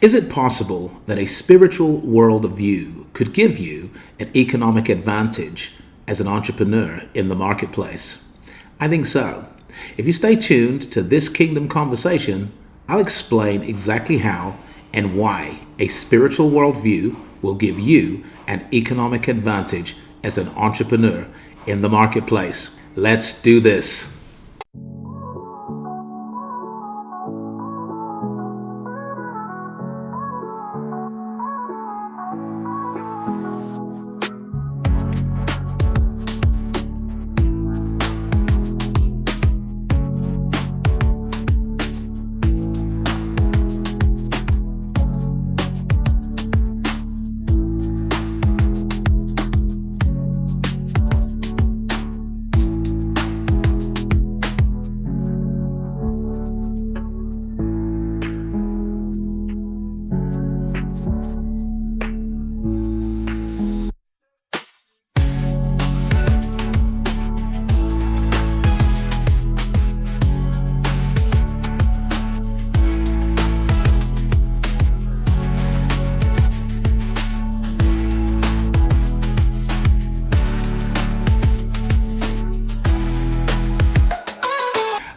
Is it possible that a spiritual worldview could give you an economic advantage as an entrepreneur in the marketplace? I think so. If you stay tuned to this kingdom conversation, I'll explain exactly how and why a spiritual worldview will give you an economic advantage as an entrepreneur in the marketplace. Let's do this.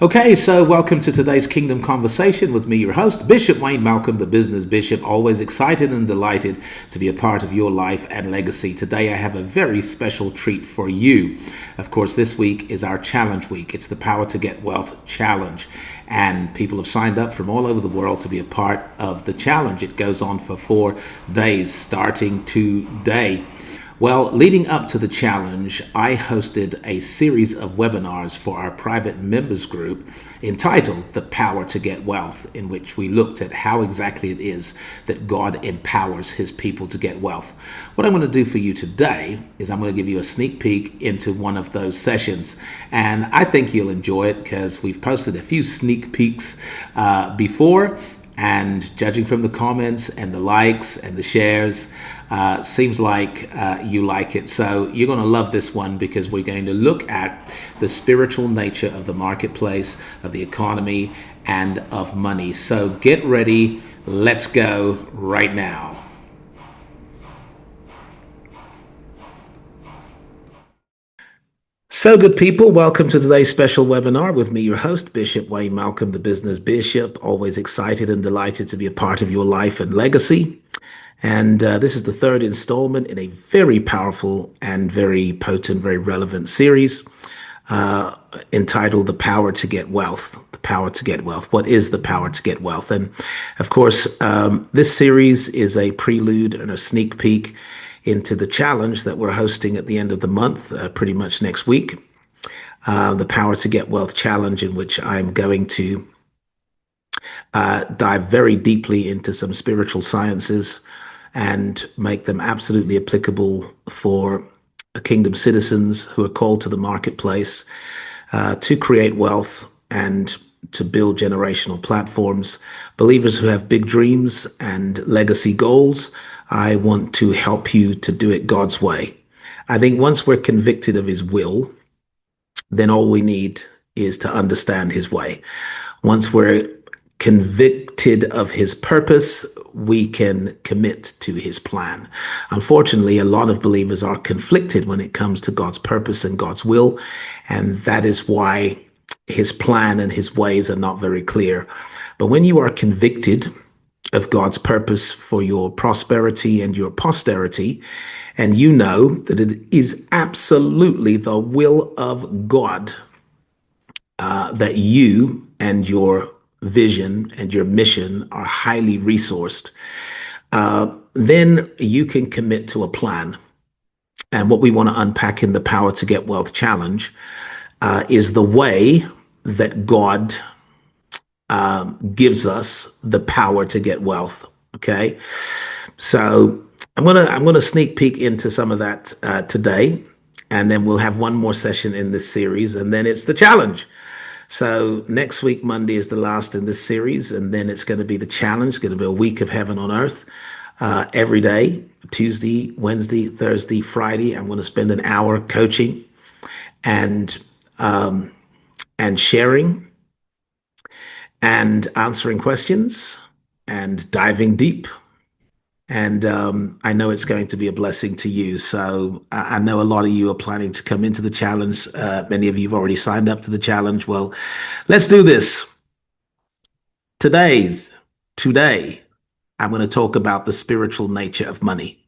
Okay, so welcome to today's Kingdom Conversation with me, your host, Bishop Wayne Malcolm, the business bishop, always excited and delighted to be a part of your life and legacy. Today I have a very special treat for you. Of course, this week is our challenge week. It's the Power to Get Wealth Challenge. And people have signed up from all over the world to be a part of the challenge. It goes on for 4 days, starting today. Well, leading up to the challenge, I hosted a series of webinars for our private members group entitled The Power to Get Wealth, in which we looked at how exactly it is that God empowers his people to get wealth. What I'm going to do for you today is I'm going to give you a sneak peek into one of those sessions. And I think you'll enjoy it because we've posted a few sneak peeks before. And judging from the comments and the likes and the shares, seems like you like it. So you're going to love this one because we're going to look at the spiritual nature of the marketplace, of the economy, and of money. So get ready. Let's go right now. So good people, welcome to today's special webinar with me, your host, Bishop Wayne Malcolm, the business bishop, always excited and delighted to be a part of your life and legacy. And this is the third installment in a very powerful and very potent, very relevant series entitled The Power to Get Wealth. The Power to Get Wealth. What is the power to get wealth? And of course, this series is a prelude and a sneak peek into the challenge that we're hosting at the end of the month, pretty much next week. The Power to Get Wealth Challenge, in which I'm going to dive very deeply into some spiritual sciences and make them absolutely applicable for kingdom citizens who are called to the marketplace to create wealth and to build generational platforms. Believers who have big dreams and legacy goals, I want to help you to do it God's way. I think once we're convicted of his will, then all we need is to understand his way. Once we're convicted of his purpose, we can commit to his plan. Unfortunately, a lot of believers are conflicted when it comes to God's purpose and God's will, and that is why his plan and his ways are not very clear. But when you are convicted of God's purpose for your prosperity and your posterity, and you know that it is absolutely the will of God that you and your vision and your mission are highly resourced, then you can commit to a plan. And what we want to unpack in the Power to Get Wealth Challenge is the way that God gives us the power to get wealth. Okay, so I'm gonna sneak peek into some of that today, and then we'll have one more session in this series, and then it's the challenge. So next week, Monday, is the last in this series, and then it's going to be the challenge. It's going to be a week of heaven on earth. Every day, Tuesday, Wednesday, Thursday, Friday, I'm going to spend an hour coaching and sharing and answering questions and diving deep. And I know it's going to be a blessing to you. So I know a lot of you are planning to come into the challenge. Many of you have already signed up to the challenge. Well, let's do this. Today, I'm going to talk about the spiritual nature of money.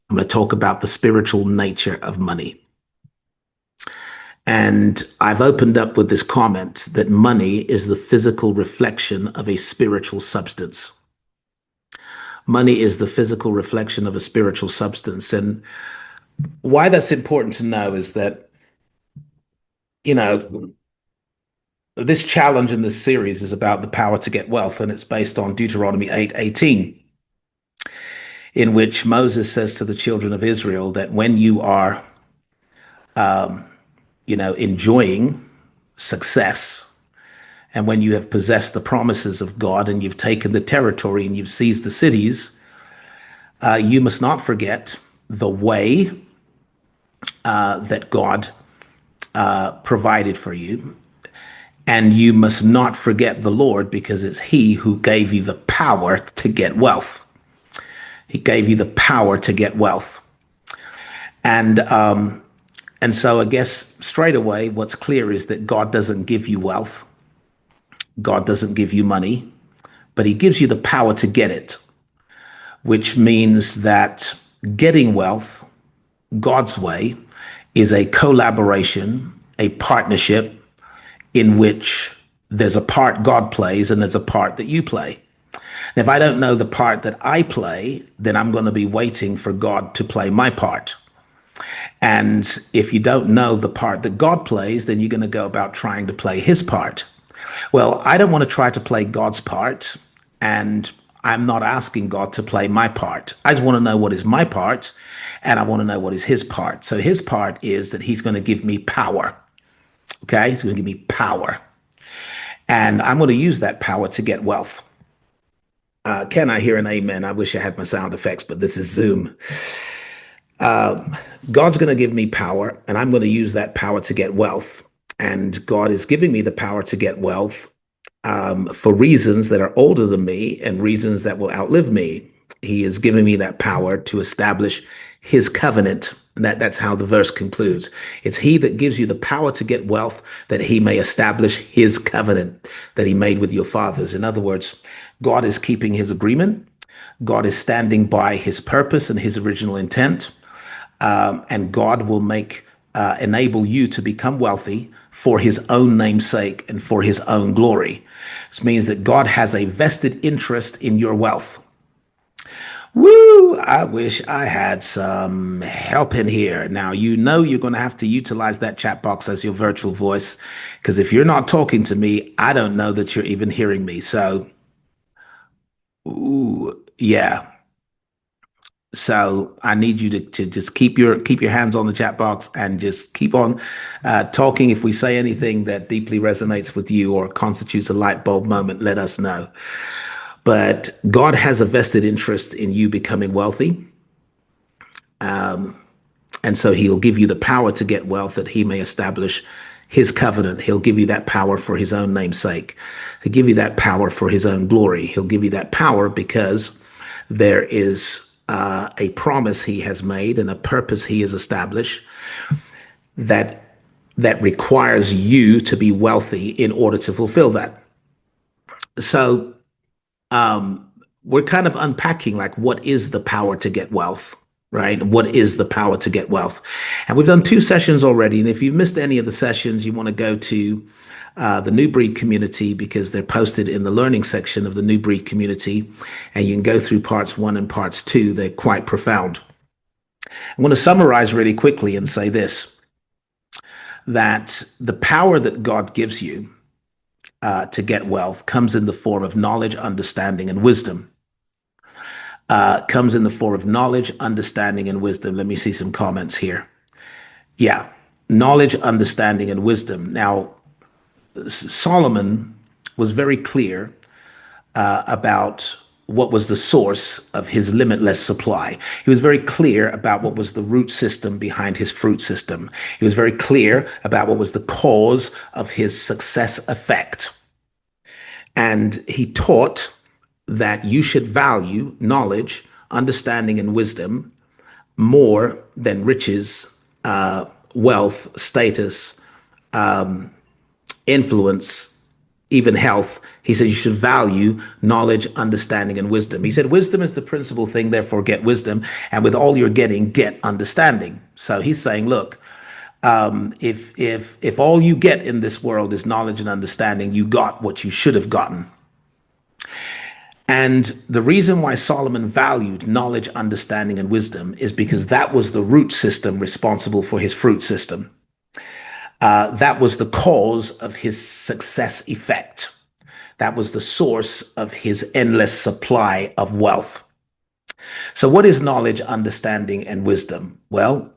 I'm going to talk about the spiritual nature of money. And I've opened up with this comment that money is the physical reflection of a spiritual substance. Money is the physical reflection of a spiritual substance. And why that's important to know is that, you know, this challenge in this series is about the power to get wealth, and it's based on Deuteronomy 8:18, in which Moses says to the children of Israel that when you are, enjoying success, and when you have possessed the promises of God and you've taken the territory and you've seized the cities, you must not forget the way that God provided for you. And you must not forget the Lord, because it's He who gave you the power to get wealth. He gave you the power to get wealth. And so I guess straight away, what's clear is that God doesn't give you wealth. God doesn't give you money, but He gives you the power to get it, which means that getting wealth God's way is a collaboration, a partnership in which there's a part God plays and there's a part that you play. And if I don't know the part that I play, then I'm going to be waiting for God to play my part. And if you don't know the part that God plays, then you're going to go about trying to play His part. Well, I don't want to try to play God's part, and I'm not asking God to play my part. I just want to know what is my part, and I want to know what is His part. So His part is that He's going to give me power. Okay, He's going to give me power. And I'm going to use that power to get wealth. Can I hear an amen? I wish I had my sound effects, but this is Zoom. God's going to give me power, and I'm going to use that power to get wealth. And God is giving me the power to get wealth for reasons that are older than me and reasons that will outlive me. He is giving me that power to establish His covenant. And that's how the verse concludes. It's He that gives you the power to get wealth, that He may establish His covenant that He made with your fathers. In other words, God is keeping His agreement. God is standing by His purpose and His original intent. And God will enable you to become wealthy for His own name's sake and for His own glory. This means that God has a vested interest in your wealth. Woo! I wish I had some help in here. Now, you're going to have to utilize that chat box as your virtual voice, because if you're not talking to me, I don't know that you're even hearing me. So, yeah. So I need you to just keep your hands on the chat box and just keep on talking. If we say anything that deeply resonates with you or constitutes a light bulb moment, let us know. But God has a vested interest in you becoming wealthy. And so He'll give you the power to get wealth that He may establish His covenant. He'll give you that power for His own name's sake. He'll give you that power for His own glory. He'll give you that power because there is a promise He has made and a purpose He has established that requires you to be wealthy in order to fulfill that. So we're kind of unpacking, like, what is the power to get wealth, right? What is the power to get wealth? And we've done 2 sessions already. And if you've missed any of the sessions, you want to go to the New Breed community, because they're posted in the learning section of the New Breed community. And you can go through parts 1 and parts 2. They're quite profound. I'm going to summarize really quickly and say this, that the power that God gives you to get wealth comes in the form of knowledge, understanding, and wisdom. Comes in the form of knowledge, understanding, and wisdom. Let me see some comments here. Yeah, knowledge, understanding, and wisdom. Now, Solomon was very clear about what was the source of his limitless supply. He was very clear about what was the root system behind his fruit system. He was very clear about what was the cause of his success effect. And he taught that you should value knowledge, understanding, and wisdom more than riches, wealth, status, influence, even health. He said you should value knowledge, understanding, and wisdom. He said wisdom is the principal thing, therefore get wisdom. And with all you're getting, get understanding. So he's saying, look, if all you get in this world is knowledge and understanding, you got what you should have gotten. And the reason why Solomon valued knowledge, understanding, and wisdom is because that was the root system responsible for his fruit system. That was the cause of his success effect. That was the source of his endless supply of wealth. So what is knowledge, understanding, and wisdom? Well,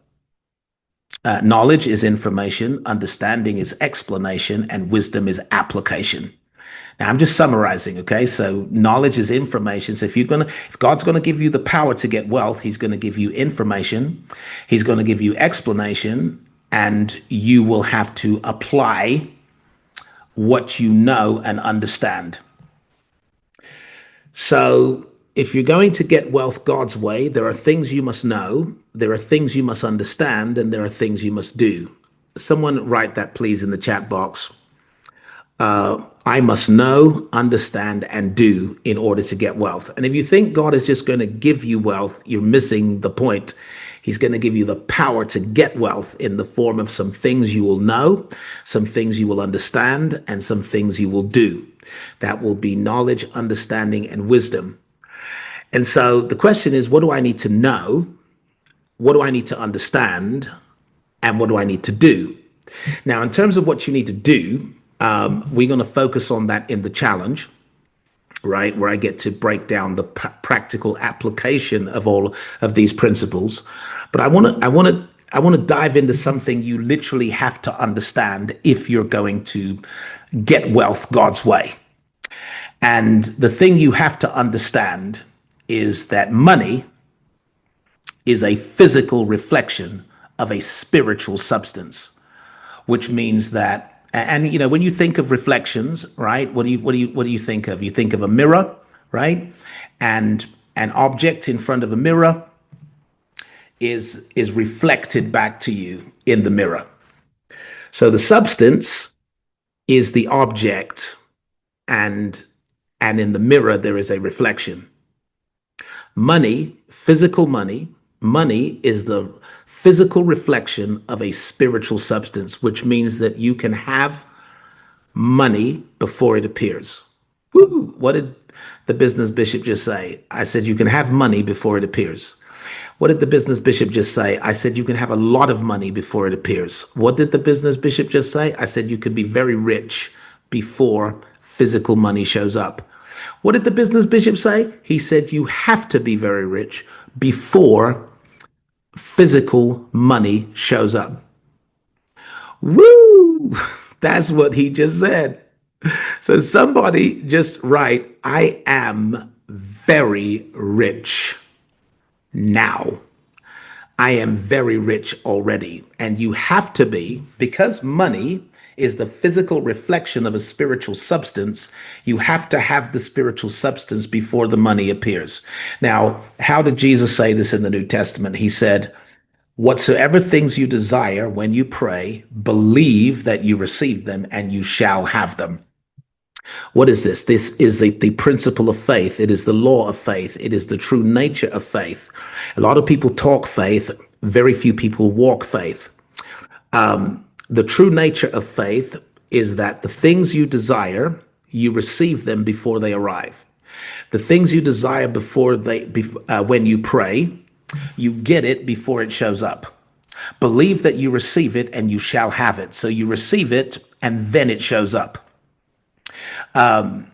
knowledge is information, understanding is explanation, and wisdom is application. Now I'm just summarizing, okay? So knowledge is information. So if God's gonna give you the power to get wealth, He's gonna give you information, He's gonna give you explanation, and you will have to apply what you know and understand. So if you're going to get wealth God's way, there are things you must know, there are things you must understand, and there are things you must do. Someone write that, please, in the chat box. I must know, understand, and do in order to get wealth. And if you think God is just going to give you wealth, you're missing the point. He's going to give you the power to get wealth in the form of some things you will know, some things you will understand, and some things you will do. That will be knowledge, understanding, and wisdom. And so the question is, what do I need to know? What do I need to understand? And what do I need to do? Now, in terms of what you need to do, we're going to focus on that in the challenge, right? Where I get to break down the practical application of all of these principles. But I want to dive into something you literally have to understand if you're going to get wealth God's way. And the thing you have to understand is that money is a physical reflection of a spiritual substance, which means that, and you know, when you think of reflections, right, what do you think of? You think of a mirror, right? And an object in front of a mirror is reflected back to you in the mirror. So the substance is the object, and in the mirror there is a reflection. Money, physical money is the physical reflection of a spiritual substance, which means that you can have money before it appears. Woo! What did the business bishop just say? I said you can have money before it appears. What did the business bishop just say? I said you can have a lot of money before it appears. What did the business bishop just say? I said you could be very rich before physical money shows up. What did the business bishop say? He said you have to be very rich before physical money shows up. Woo! That's what he just said. So somebody just write, I am very rich now. I am very rich already. And you have to be, because money is the physical reflection of a spiritual substance, you have to have the spiritual substance before the money appears. Now, how did Jesus say this in the New Testament? He said, whatsoever things you desire when you pray, believe that you receive them and you shall have them. What is this? This is the principle of faith. It is the law of faith. It is the true nature of faith. A lot of people talk faith. Very few people walk faith. The true nature of faith is that the things you desire, you receive them before they arrive. The things you desire when you pray, you get it before it shows up. Believe that you receive it and you shall have it. So you receive it and then it shows up. Can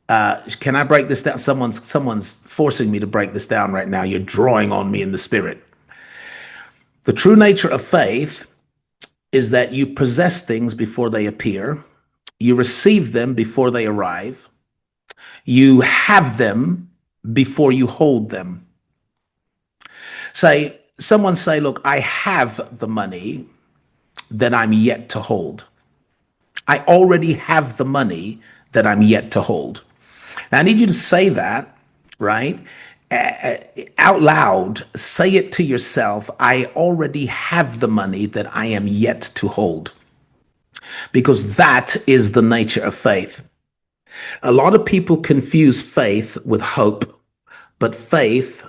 I break this down? Someone's forcing me to break this down right now. You're drawing on me in the spirit. The true nature of faith is that you possess things before they appear. You receive them before they arrive. You have them before you hold them. Someone say, look, I have the money that I'm yet to hold. I already have the money that I'm yet to hold. Now, I need you to say that, right? Out loud, say it to yourself. I already have the money that I am yet to hold, because that is the nature of faith. A lot of people confuse faith with hope, but faith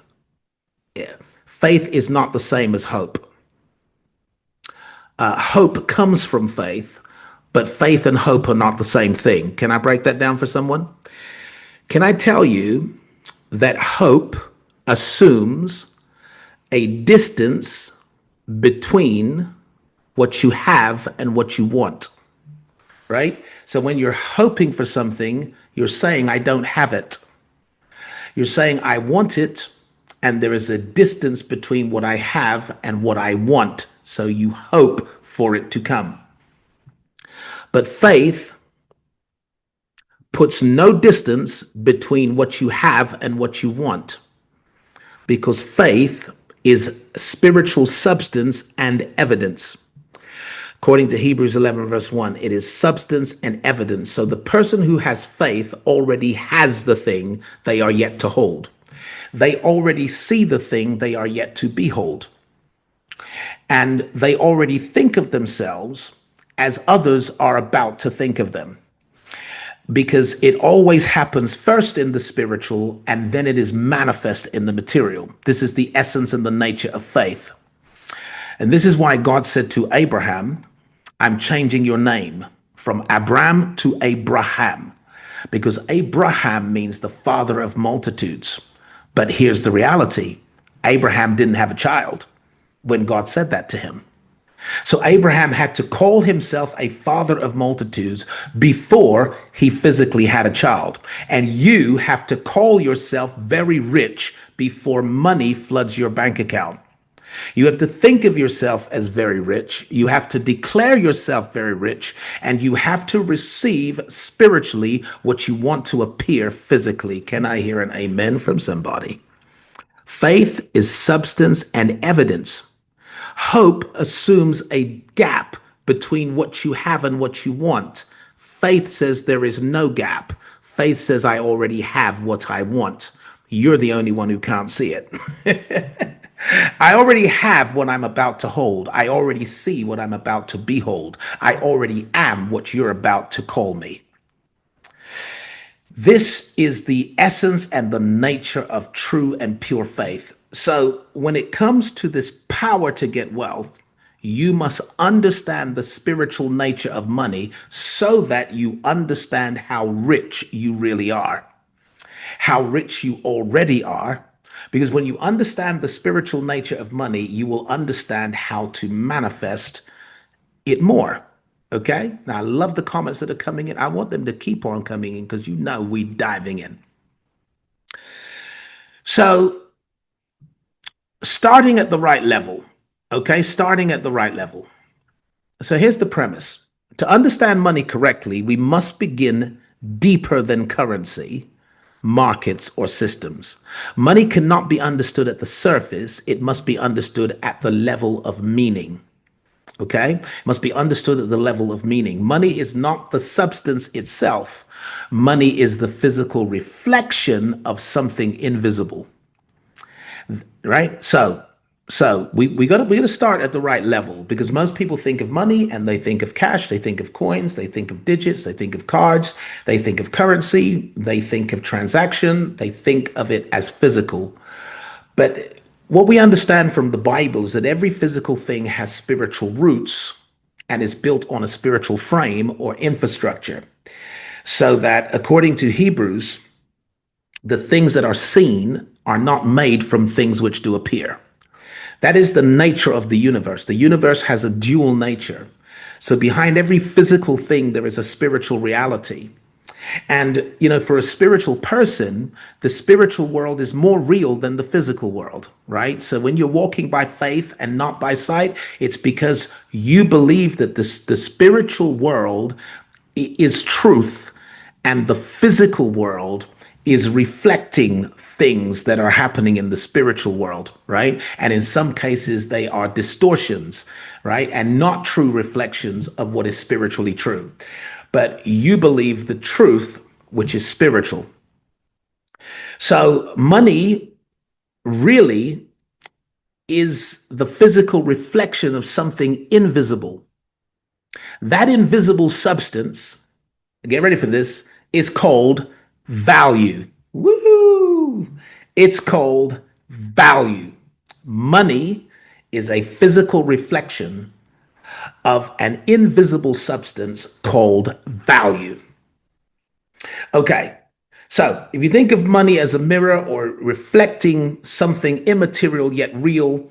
is not the same as hope. Hope comes from faith, but faith and hope are not the same thing. Can I break that down for someone? Can I tell you that hope assumes a distance between what you have and what you want, right? So when you're hoping for something, you're saying, I don't have it. You're saying, I want it, and there is a distance between what I have and what I want. So you hope for it to come. But faith puts no distance between what you have and what you want, because faith is spiritual substance and evidence. According to Hebrews 11, verse 1, it is substance and evidence. So the person who has faith already has the thing they are yet to hold. They already see the thing they are yet to behold. And they already think of themselves as others are about to think of them, because it always happens first in the spiritual and then it is manifest in the material. This is the essence and the nature of faith. And this is why God said to Abraham, I'm changing your name from Abram to Abraham, because Abraham means the father of multitudes. But here's the reality. Abraham didn't have a child when God said that to him. So Abraham had to call himself a father of multitudes before he physically had a child. And you have to call yourself very rich before money floods your bank account. You have to think of yourself as very rich. You have to declare yourself very rich, and you have to receive spiritually what you want to appear physically. Can I hear an amen from somebody? Faith is substance and evidence. Hope assumes a gap between what you have and what you want. Faith says there is no gap. Faith says I already have what I want. You're the only one who can't see it. I already have what I'm about to hold. I already see what I'm about to behold. I already am what you're about to call me. This is the essence and the nature of true and pure faith. So when it comes to this power to get wealth, you must understand the spiritual nature of money so that you understand how rich you really are, how rich you already are. Because when you understand the spiritual nature of money, you will understand how to manifest it more. Okay? Now, I love the comments that are coming in. I want them to keep on coming in because you know we're diving in. So, starting at the right level. Okay? Starting at the right level. So, here's the premise. To understand money correctly, we must begin deeper than currency, markets, or systems. Money cannot be understood at the surface. It must be understood at the level of meaning. Okay? It must be understood at the level of meaning. Money is not the substance itself. Money is the physical reflection of something invisible. Right? So we gotta start at the right level, because most people think of money and they think of cash, they think of coins, they think of digits, they think of cards, they think of currency, they think of transaction, they think of it as physical. But what we understand from the Bible is that every physical thing has spiritual roots and is built on a spiritual frame or infrastructure. So that according to Hebrews, the things that are seen are not made from things which do appear. That is the nature of the universe. The universe has a dual nature. So behind every physical thing, there is a spiritual reality. And, for a spiritual person, the spiritual world is more real than the physical world, right? So when you're walking by faith and not by sight, it's because you believe that the spiritual world is truth and the physical world is reflecting things that are happening in the spiritual world, right? And in some cases, they are distortions, right? And not true reflections of what is spiritually true. But you believe the truth, which is spiritual. So money really is the physical reflection of something invisible. That invisible substance, get ready for this, is called value. Woo! It's called value. Money is a physical reflection of an invisible substance called value. Okay, so if you think of money as a mirror or reflecting something immaterial yet real,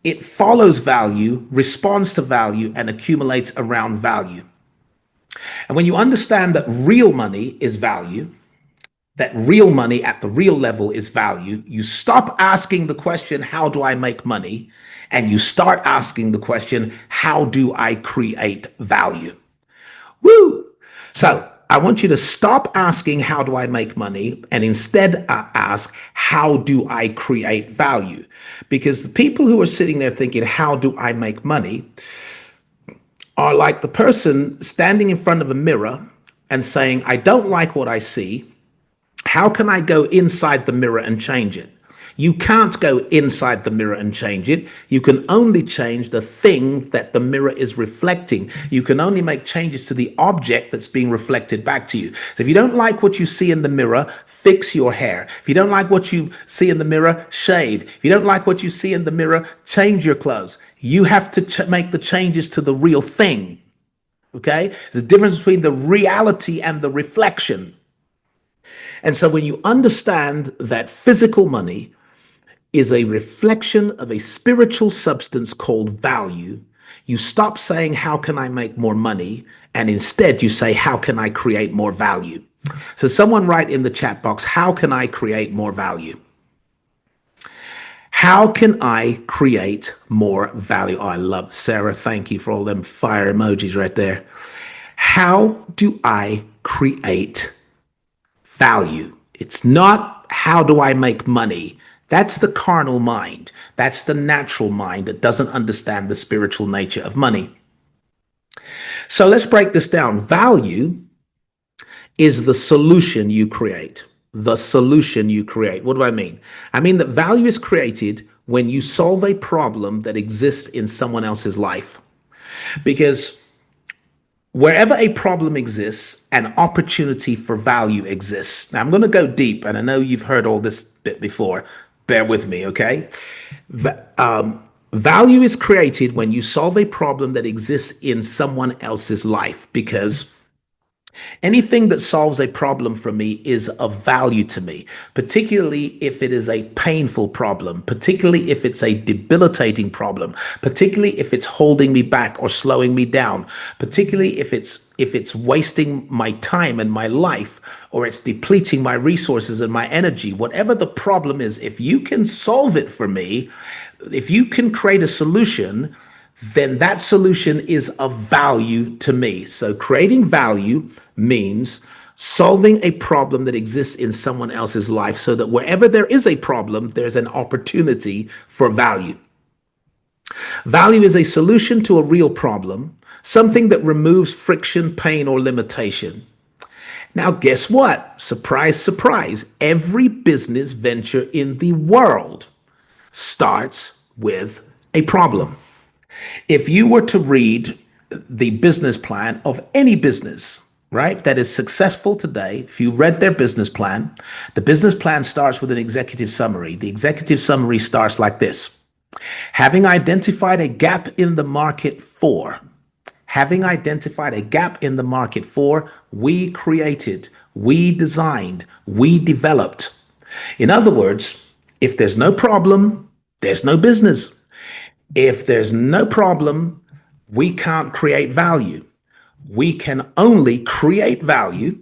it follows value, responds to value, and accumulates around value. And when you understand that real money is value, that real money at the real level is value, you stop asking the question, how do I make money? And you start asking the question, how do I create value? Woo! So I want you to stop asking, how do I make money? And instead ask, how do I create value? Because the people who are sitting there thinking, how do I make money? Are like the person standing in front of a mirror and saying, I don't like what I see. How can I go inside the mirror and change it? You can't go inside the mirror and change it. You can only change the thing that the mirror is reflecting. You can only make changes to the object that's being reflected back to you. So if you don't like what you see in the mirror, fix your hair. If you don't like what you see in the mirror, shave. If you don't like what you see in the mirror, change your clothes. You have to make the changes to the real thing. Okay? There's a difference between the reality and the reflection. And so when you understand that physical money is a reflection of a spiritual substance called value, you stop saying, how can I make more money? And instead you say, how can I create more value? So someone write in the chat box, how can I create more value? How can I create more value? Oh, I love Sarah. Thank you for all them fire emojis right there. How do I create value? It's not how do I make money? That's the carnal mind. That's the natural mind that doesn't understand the spiritual nature of money. So let's break this down. Value is the solution you create. The solution you create. What do I mean? I mean that value is created when you solve a problem that exists in someone else's life. Because wherever a problem exists, an opportunity for value exists. Now, I'm going to go deep, and I know you've heard all this bit before. Bear with me, okay? Value is created when you solve a problem that exists in someone else's life, because anything that solves a problem for me is of value to me, particularly if it is a painful problem, particularly if it's a debilitating problem, particularly if it's holding me back or slowing me down, particularly if it's wasting my time and my life, or it's depleting my resources and my energy. Whatever the problem is, if you can solve it for me, if you can create a solution, then that solution is of value to me. So creating value means solving a problem that exists in someone else's life, so that wherever there is a problem, there's an opportunity for value. Value is a solution to a real problem, something that removes friction, pain, or limitation. Now, guess what? Surprise, surprise. Every business venture in the world starts with a problem. If you were to read the business plan of any business, right, that is successful today, if you read their business plan, the business plan starts with an executive summary. The executive summary starts like this: having identified a gap in the market for, we created, we designed, we developed. In other words, if there's no problem, there's no business. If there's no problem, we can't create value. We can only create value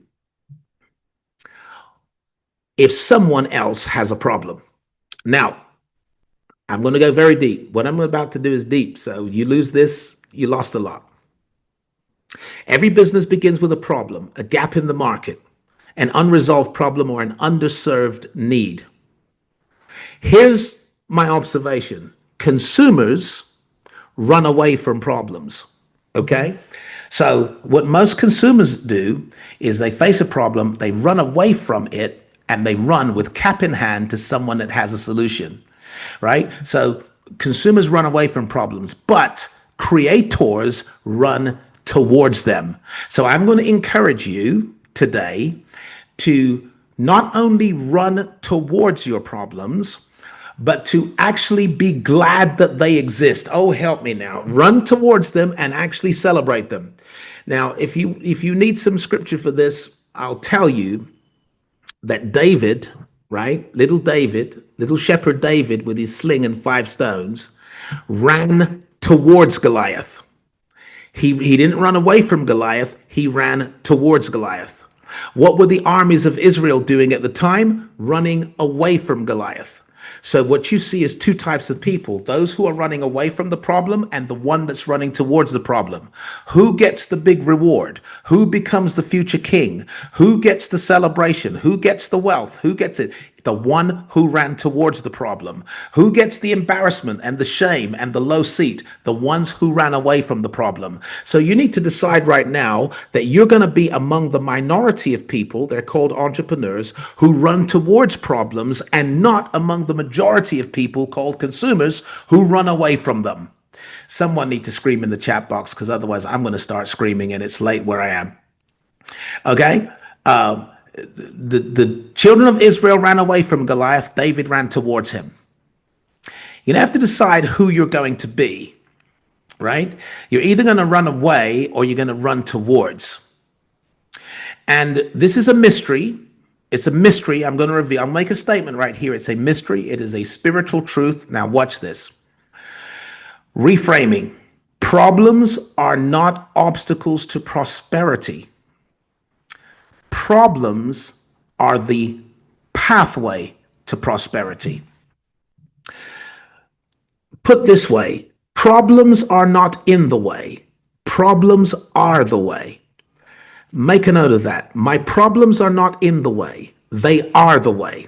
if someone else has a problem. Now, I'm going to go very deep. What I'm about to do is deep. So you lose this, you lost a lot. Every business begins with a problem, a gap in the market, an unresolved problem, or an underserved need. Here's my observation. Consumers run away from problems. Okay? So what most consumers do is they face a problem, they run away from it, and they run with cap in hand to someone that has a solution, right? So consumers run away from problems, but creators run towards them. So I'm going to encourage you today to not only run towards your problems, but to actually be glad that they exist. Oh, help me now. Run towards them and actually celebrate them. Now, if you need some scripture for this, I'll tell you that David, right? Little shepherd David with his sling and 5 stones, ran towards Goliath. He didn't run away from Goliath, he ran towards Goliath. What were the armies of Israel doing at the time? Running away from Goliath. So what you see is 2 types of people: those who are running away from the problem and the one that's running towards the problem. Who gets the big reward? Who becomes the future king? Who gets the celebration? Who gets the wealth? Who gets it? The one who ran towards the problem. Who gets the embarrassment and the shame and the low seat? The ones who ran away from the problem. So you need to decide right now that you're going to be among the minority of people, they're called entrepreneurs, who run towards problems, and not among the majority of people called consumers who run away from them. Someone need to scream in the chat box, because otherwise I'm going to start screaming and it's late where I am. Okay? The children of Israel ran away from Goliath. David ran towards him. You have to decide who you're going to be, right? You're either going to run away or you're going to run towards. And this is a mystery. It's a mystery. I'm going to reveal. I'll make a statement right here. It's a mystery. It is a spiritual truth. Now watch this. Reframing. Problems are not obstacles to prosperity. Problems are the pathway to prosperity. Put this way, problems are not in the way. Problems are the way. Make a note of that. My problems are not in the way. They are the way.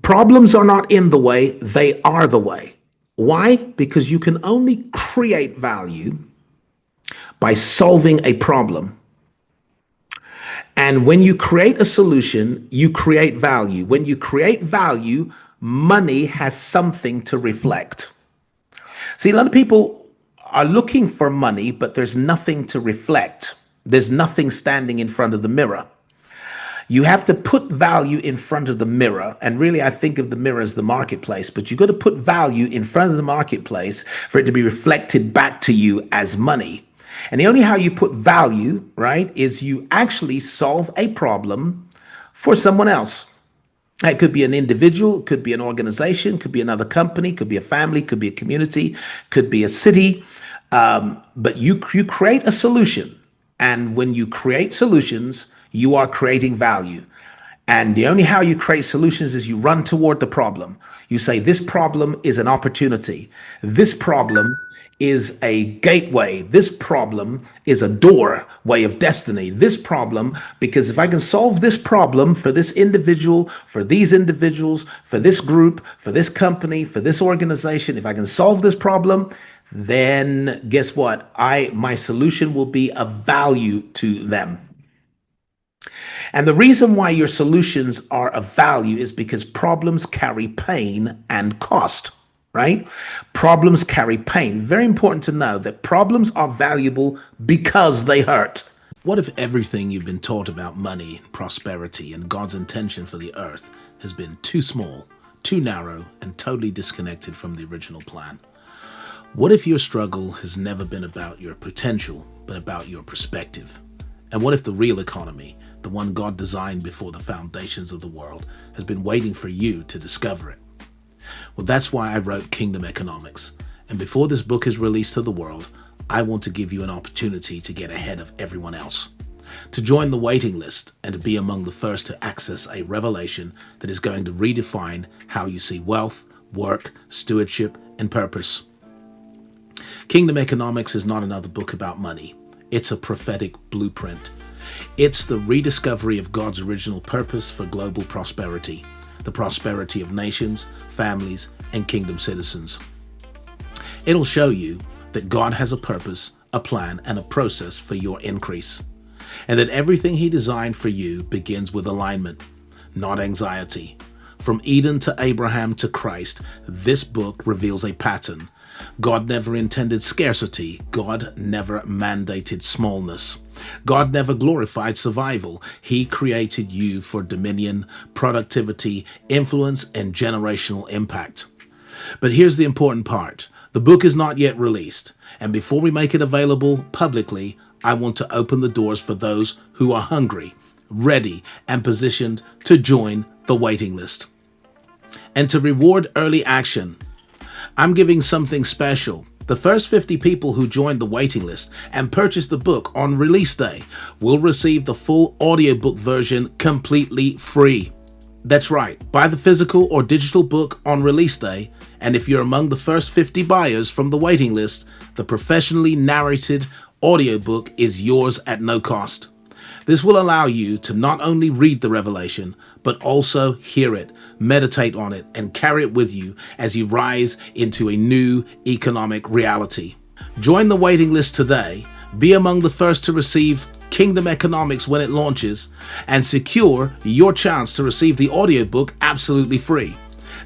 Problems are not in the way. They are the way. Why? Because you can only create value by solving a problem. And when you create a solution, you create value. When you create value, money has something to reflect. See, a lot of people are looking for money, but there's nothing to reflect. There's nothing standing in front of the mirror. You have to put value in front of the mirror. And really, I think of the mirror as the marketplace, but you've got to put value in front of the marketplace for it to be reflected back to you as money. And the only how you put value, right, is you actually solve a problem for someone else. It could be an individual, it could be an organization, could be another company, could be a family, could be a community, could be a city. But you create a solution. And when you create solutions, you are creating value. And the only how you create solutions is you run toward the problem. You say, this problem is an opportunity. This problem is a gateway. This problem is a doorway of destiny. This problem, because if I can solve this problem for this individual, for these individuals, for this group, for this company, for this organization, if I can solve this problem, then guess what? My solution will be of value to them. And the reason why your solutions are of value is because problems carry pain and cost. Right? Problems carry pain. Very important to know that problems are valuable because they hurt. What if everything you've been taught about money, prosperity, and God's intention for the earth has been too small, too narrow, and totally disconnected from the original plan? What if your struggle has never been about your potential, but about your perspective? And what if the real economy, the one God designed before the foundations of the world, has been waiting for you to discover it? Well, that's why I wrote Kingdom Economics. And before this book is released to the world, I want to give you an opportunity to get ahead of everyone else, to join the waiting list and to be among the first to access a revelation that is going to redefine how you see wealth, work, stewardship, and purpose. Kingdom Economics is not another book about money. It's a prophetic blueprint. It's the rediscovery of God's original purpose for global prosperity, the prosperity of nations, families, and kingdom citizens. It'll show you that God has a purpose, a plan, and a process for your increase. and that everything he designed for you begins with alignment, not anxiety. From Eden to Abraham to Christ, this book reveals a pattern. God never intended scarcity. God never mandated smallness. God never glorified survival. He created you for dominion, productivity, influence, and generational impact. But here's the important part. The book is not yet released, and before we make it available publicly, I want to open the doors for those who are hungry, ready, and positioned to join the waiting list. And to reward early action, I'm giving something special. The first 50 people who join the waiting list and purchase the book on release day will receive the full audiobook version completely free. That's right, buy the physical or digital book on release day, and if you're among the first 50 buyers from the waiting list, the professionally narrated audiobook is yours at no cost. This will allow you to not only read the revelation, but also hear it, meditate on it, and carry it with you as you rise into a new economic reality. Join the waiting list today, be among the first to receive Kingdom Economics when it launches, and secure your chance to receive the audiobook absolutely free.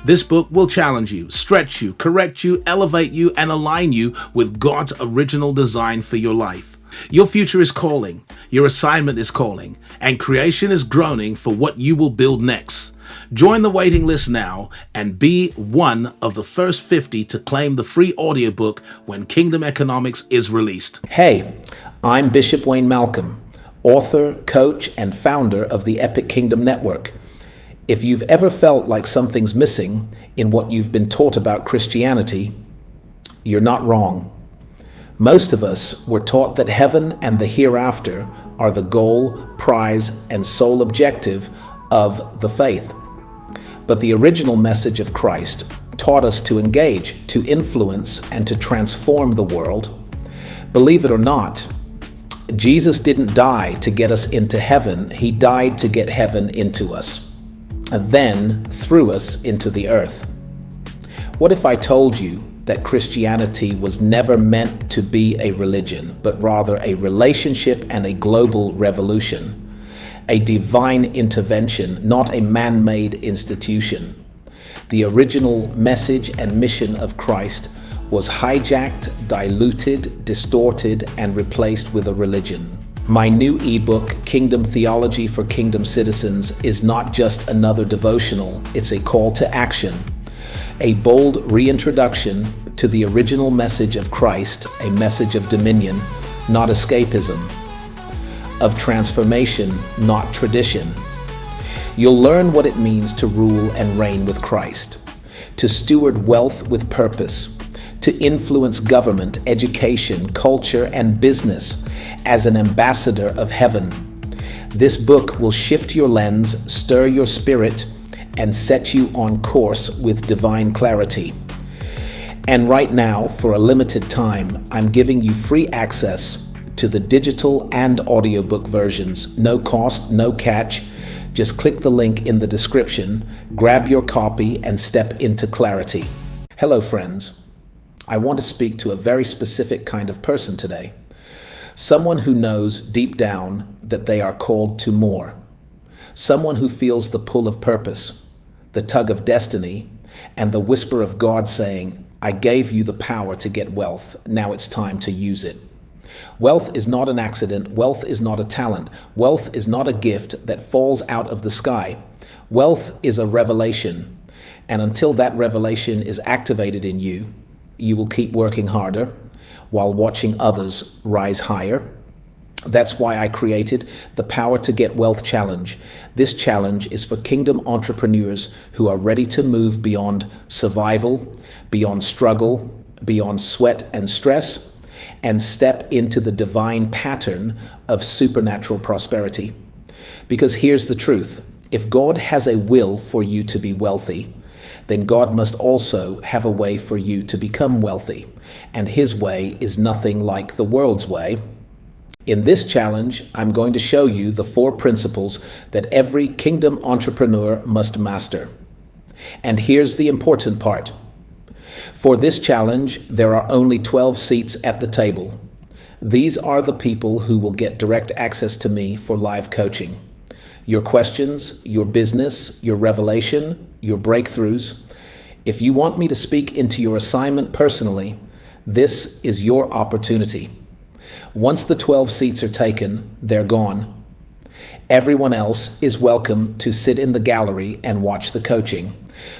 This book will challenge you, stretch you, correct you, elevate you, and align you with God's original design for your life. Your future is calling, your assignment is calling, and creation is groaning for what you will build next. Join the waiting list now and be one of the first 50 to claim the free audiobook when Kingdom Economics is released. Hey, I'm Bishop Wayne Malcolm, author, coach, and founder of the Epic Kingdom Network. If you've ever felt like something's missing in what you've been taught about Christianity, you're not wrong. Most of us were taught that heaven and the hereafter are the goal, prize, and sole objective of the faith. But the original message of Christ taught us to engage, to influence, and to transform the world. Believe it or not, Jesus didn't die to get us into heaven. He died to get heaven into us, and then through us into the earth. What if I told you that Christianity was never meant to be a religion, but rather a relationship and a global revolution? A divine intervention, not a man-made institution. The original message and mission of Christ was hijacked, diluted, distorted, and replaced with a religion. My new ebook, Kingdom Theology for Kingdom Citizens, is not just another devotional, it's a call to action. A bold reintroduction to the original message of Christ, a message of dominion, not escapism, of transformation, not tradition. You'll learn what it means to rule and reign with Christ, to steward wealth with purpose, to influence government, education, culture, and business as an ambassador of heaven. This book will shift your lens, stir your spirit, and set you on course with divine clarity. And right now, for a limited time, I'm giving you free access to the digital and audiobook versions. No cost, no catch. Just click the link in the description, grab your copy, and step into clarity. Hello, friends. I want to speak to a very specific kind of person today. Someone who knows deep down that they are called to more. Someone who feels the pull of purpose, the tug of destiny, and the whisper of God saying, I gave you the power to get wealth. Now it's time to use it. Wealth is not an accident. Wealth is not a talent. Wealth is not a gift that falls out of the sky. Wealth is a revelation. And until that revelation is activated in you, you will keep working harder while watching others rise higher. That's why I created the Power to Get Wealth Challenge. This challenge is for kingdom entrepreneurs who are ready to move beyond survival, beyond struggle, beyond sweat and stress, and step into the divine pattern of supernatural prosperity. Because here's the truth. If God has a will for you to be wealthy, then God must also have a way for you to become wealthy. And his way is nothing like the world's way. In this challenge, I'm going to show you the 4 principles that every kingdom entrepreneur must master. And here's the important part. For this challenge, there are only 12 seats at the table. These are the people who will get direct access to me for live coaching. Your questions, your business, your revelation, your breakthroughs. If you want me to speak into your assignment personally, this is your opportunity. Once the 12 seats are taken, they're gone. Everyone else is welcome to sit in the gallery and watch the coaching,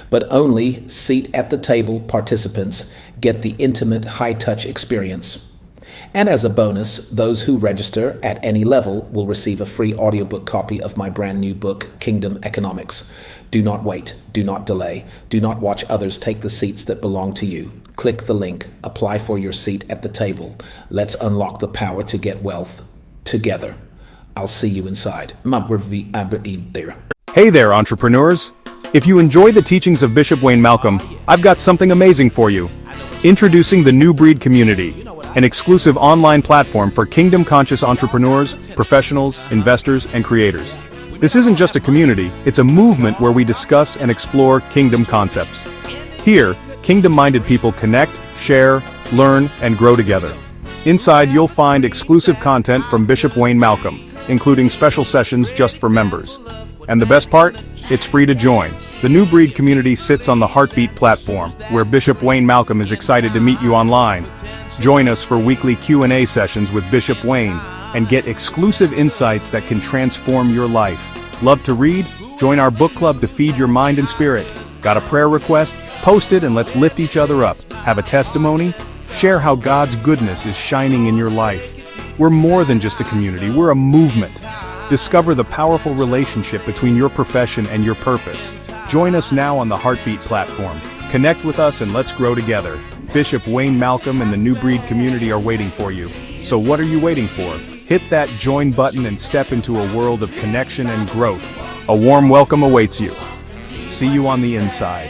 but only seat at the table participants get the intimate high-touch experience. And as a bonus, those who register at any level will receive a free audiobook copy of my brand new book, Kingdom Economics. Do not wait, do not delay, do not watch others take the seats that belong to you. Click the link, apply for your seat at the table. Let's unlock the power to get wealth together. I'll see you inside. Hey there, entrepreneurs. If you enjoy the teachings of Bishop Wayne Malcolm, I've got something amazing for you. Introducing the New Breed Community, an exclusive online platform for kingdom-conscious entrepreneurs, professionals, investors, and creators. This isn't just a community, it's a movement where we discuss and explore kingdom concepts. Here, kingdom-minded people connect, share, learn, and grow together. Inside, you'll find exclusive content from Bishop Wayne Malcolm, including special sessions just for members. And the best part? It's free to join. The New Breed Community sits on the Heartbeat platform, where Bishop Wayne Malcolm is excited to meet you online. Join us for weekly Q&A sessions with Bishop Wayne and get exclusive insights that can transform your life. Love to read? Join our book club to feed your mind and spirit. Got a prayer request? Post it and let's lift each other up. Have a testimony? Share how God's goodness is shining in your life. We're more than just a community, we're a movement. Discover the powerful relationship between your profession and your purpose. Join us now on the Heartbeat platform. Connect with us and let's grow together. Bishop Wayne Malcolm and the New Breed Community are waiting for you. So what are you waiting for? Hit that join button and step into a world of connection and growth. A warm welcome awaits you. See you on the inside.